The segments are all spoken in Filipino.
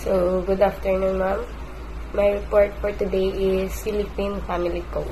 So, good afternoon, ma'am. My report for today is Philippine Family Code.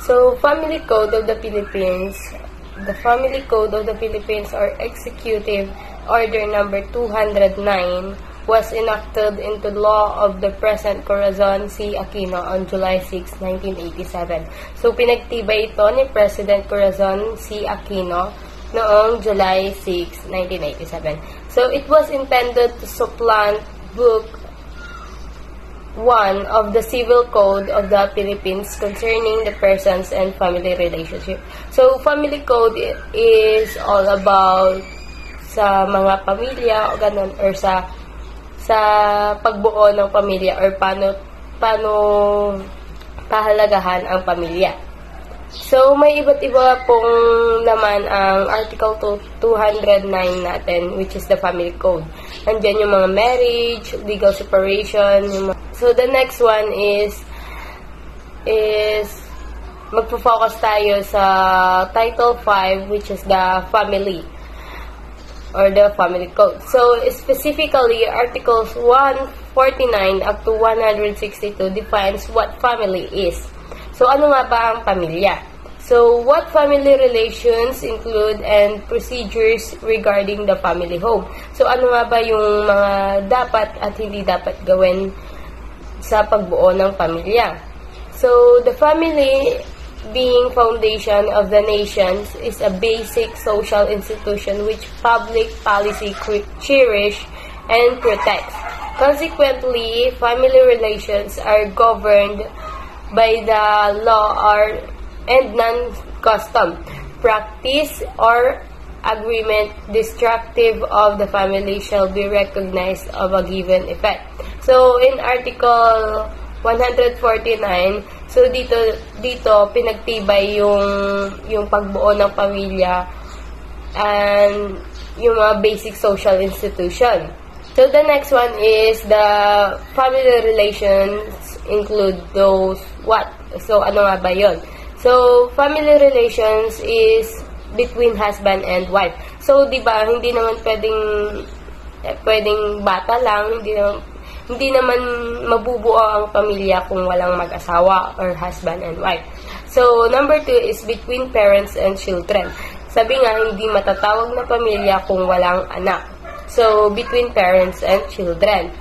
So, Family Code of the Philippines. The Family Code of the Philippines, or Executive Order number 209, was enacted into law of the President Corazon C. Aquino on July 6, 1987. So, pinagtibay ito ni President Corazon C. Aquino noong July 6, 1987. So, it was intended to supplant Book 1 of the Civil Code of the Philippines concerning the persons and family relationship. So, Family Code is all about sa mga pamilya o ganun, or sa pagbuo ng pamilya, or paano pahalagahan ang pamilya. So, may iba't iba pong laman ang Article 209 natin, which is the Family Code. Nandiyan yung mga marriage, legal separation. So, the next one is magpo-focus tayo sa Title 5, which is the Family, or the Family Code. So, specifically, Articles 149 up to 162 defines what family is. So, ano nga ba ang pamilya? So, what family relations include and procedures regarding the family home? So, ano nga ba yung mga dapat at hindi dapat gawin sa pagbuo ng pamilya? So, the family, being foundation of the nations, is a basic social institution which public policy cherish and protects. Consequently, family relations are governed by the law and non-custom practice or agreement destructive of the family shall be recognized of a given effect. So, in Article 149, so dito pinagtibay yung pagbuo ng pamilya and yung mga basic social institution. So, the next one is the family relations include those what? So, ano nga ba yun? So, family relations is between husband and wife. So, di ba, hindi naman pwedeng bata lang, hindi naman mabubuo ang pamilya kung walang mag-asawa or husband and wife. So, number 2 is between parents and children. Sabi nga, hindi matatawag na pamilya kung walang anak. So, between parents and children.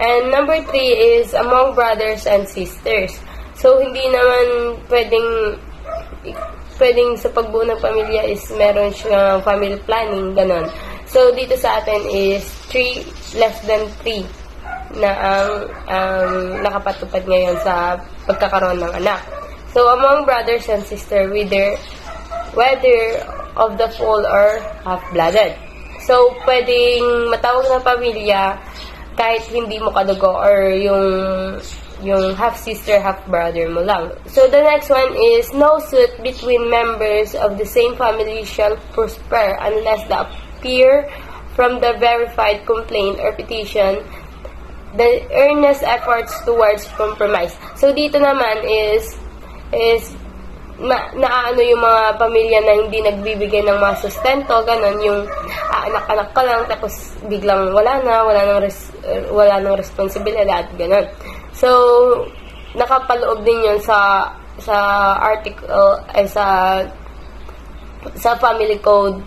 And number 3 is among brothers and sisters. So, hindi naman pwedeng sa pagbuo ng pamilya is meron siyang family planning, ganon. So, dito sa atin is 3 less than 3 na ang nakapatupad ngayon sa pagkakaroon ng anak. So, among brothers and sisters, whether of the full or half-blooded. So, pwedeng matawag ng pamilya kahit hindi mo kadugo, or yung half-sister, half-brother mo lang. So, the next one is, no suit between members of the same family shall prosper unless the appear from the verified complaint or petition the earnest efforts towards compromise. So, dito naman is naano yung mga pamilya na hindi nagbibigay ng mga sustento, ganon, yung anak-anak ka lang, tapos biglang wala nang responsibilidad, ganon. So, nakapaloob din yun sa article, sa Family Code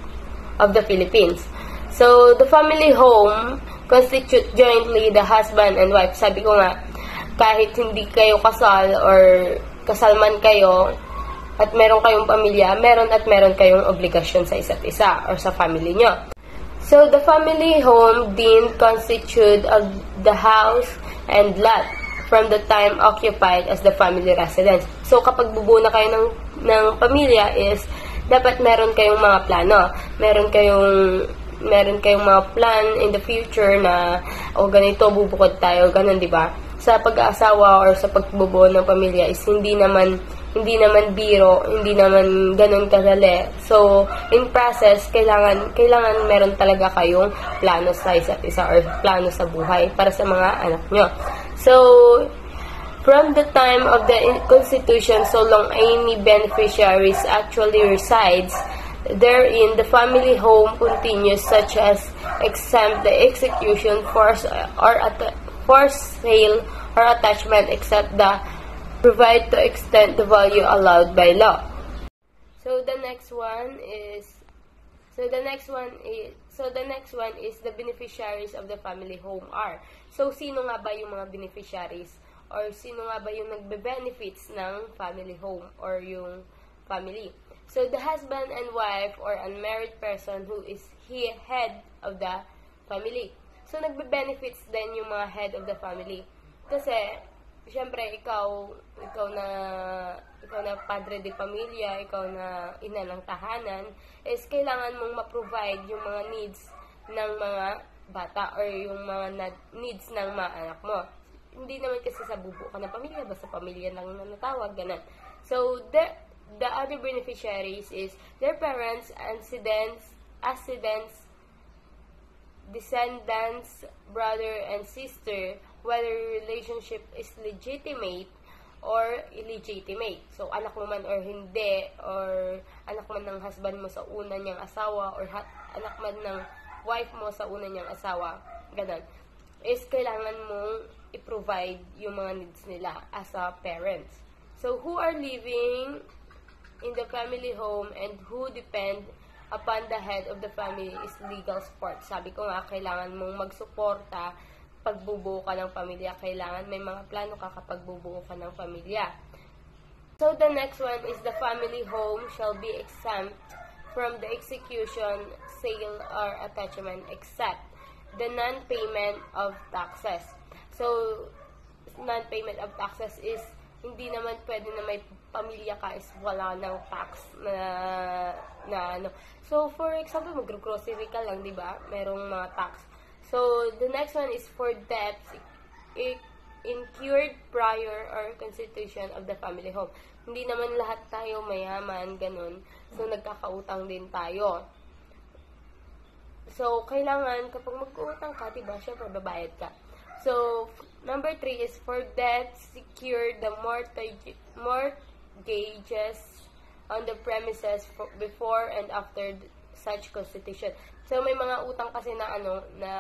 of the Philippines. So, the family home constitute jointly the husband and wife. Sabi ko nga, kahit hindi kayo kasal or kasal man kayo, at meron kayong pamilya, meron kayong obligasyon sa isa't isa or sa family nyo. So, the family home din constitute of the house and lot from the time occupied as the family residence. So, kapag bubuo na kayo ng pamilya is, dapat meron kayong mga plano. Meron kayong mga plan in the future na, ganito, bubukod tayo, ganun, di ba? Sa pag-aasawa or sa pagbubuo ng pamilya is hindi naman biro, hindi naman ganun kadali. So, in process, kailangan meron talaga kayong plano sa isa't isa or plano sa buhay para sa mga anak nyo. So, from the time of the Constitution, so long any beneficiaries actually resides, therein the family home continues, such as exempt the execution, forced sale, or attachment, except the provide to extend the value allowed by law. So the next one is the beneficiaries of the family home are. So sino nga ba yung mga beneficiaries, or sino nga ba yung nagbe-benefits ng family home or yung family? So the husband and wife or unmarried person who is head of the family. So nagbe-benefits din yung mga head of the family. Kasi syempre ikaw na padre de pamilya, ikaw na ina ng tahanan, is kailangan mong ma-provide yung mga needs ng mga bata or yung mga needs ng mga anak mo. Hindi naman kasi sa bubuo ka ng pamilya, basta pamilya lang na natawag, ganun. So, the other beneficiaries is their parents, antecedents, descendants, brother and sister, whether relationship is legitimate or illegitimate. So, anak mo man or hindi, or anak man ng husband mo sa una niyang asawa, or anak man ng wife mo sa una niyang asawa, ganun, is kailangan mong i-provide yung mga needs nila as a parents. So, who are living in the family home and who depend upon the head of the family is legal support. Sabi ko nga, kailangan mong magsuporta pagbubuo ka ng pamilya. Kailangan may mga plano ka kapag bubuo ka ng pamilya. So, the next one is the family home shall be exempt from the execution, sale, or attachment except the non-payment of taxes. So, non-payment of taxes is hindi naman pwede na may pamilya ka is wala ng tax na ano. So, for example, mag-grocery ka lang, di ba? Merong mga tax. So, the next one is for debts incurred prior or constitution of the family home. Hindi naman lahat tayo mayaman, ganun. So, nagkakautang din tayo. So, kailangan kapag mag-uutang ka, diba, syempre babayad ka. So, number 3 is for debts secured the mortgages on the premises before and after such constitution. So, may mga utang kasi na na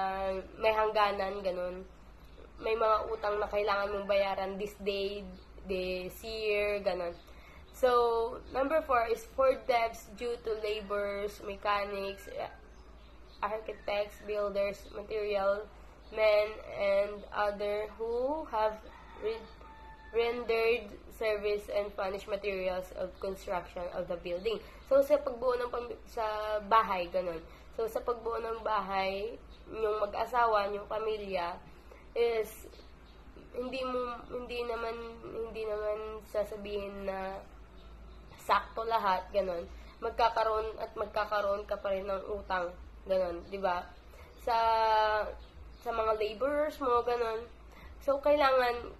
may hangganan, ganun. May mga utang na kailangan mong bayaran this day, this year, ganun. So, number 4 is for debts due to laborers, mechanics, architects, builders, material men, and other who have rendered service and furnished materials of construction of the building. So, sa pagbuo ng sa bahay, ganun. So, sa pagbuo ng bahay, yung mag-asawa, yung pamilya, is hindi naman sasabihin na sakto lahat, ganun. Magkakaroon ka pa rin ng utang, ganun, 'di ba? Sa mga laborers mo, ganun. So, kailangan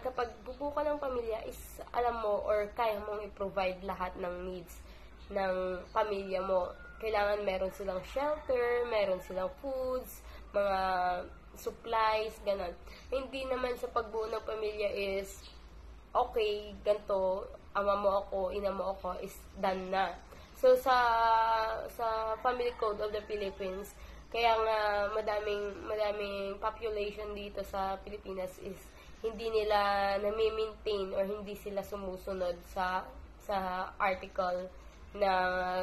kapag bubuo ka ng pamilya is alam mo or kaya mong i-provide lahat ng needs ng pamilya mo. Kailangan meron silang shelter, meron silang foods, mga supplies, ganun. Hindi naman sa pagbuo ng pamilya is okay, ganito, ama mo ako, ina mo ako, is done na. So, sa Family Code of the Philippines, kaya nga madaming population dito sa Pilipinas is hindi nila nami-maintain or hindi sila sumusunod sa article na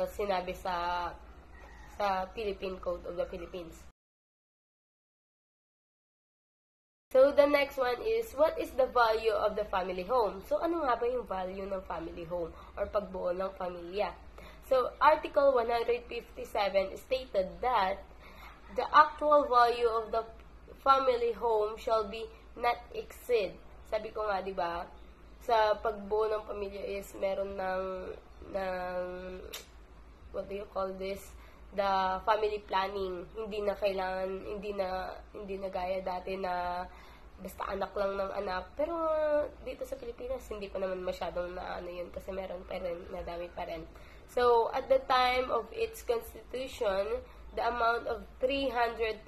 sinabi sa Philippine Code of the Philippines. So, the next one is, what is the value of the family home? So, ano nga ba yung value ng family home or pagbuo ng pamilya? So, Article 157 stated that the actual value of the family home shall be not exceed. Sabi ko nga, di ba, sa pagbuo ng pamilya is meron ng what do you call this? The family planning. Hindi na gaya dati na basta anak lang ng anak. Pero dito sa Pilipinas, hindi pa naman masyadong yun kasi meron pa rin, nadami pa rin. So, at the time of its constitution, the amount of 300,000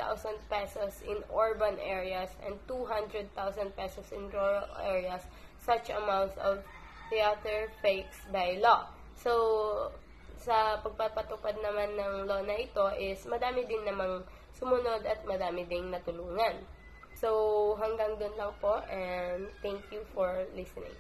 pesos in urban areas and 200,000 pesos in rural areas, such amounts of theater fixed by law. So, sa pagpapatupad naman ng law na ito is madami din namang sumunod at madami ding natulungan. So, hanggang doon lang po and thank you for listening.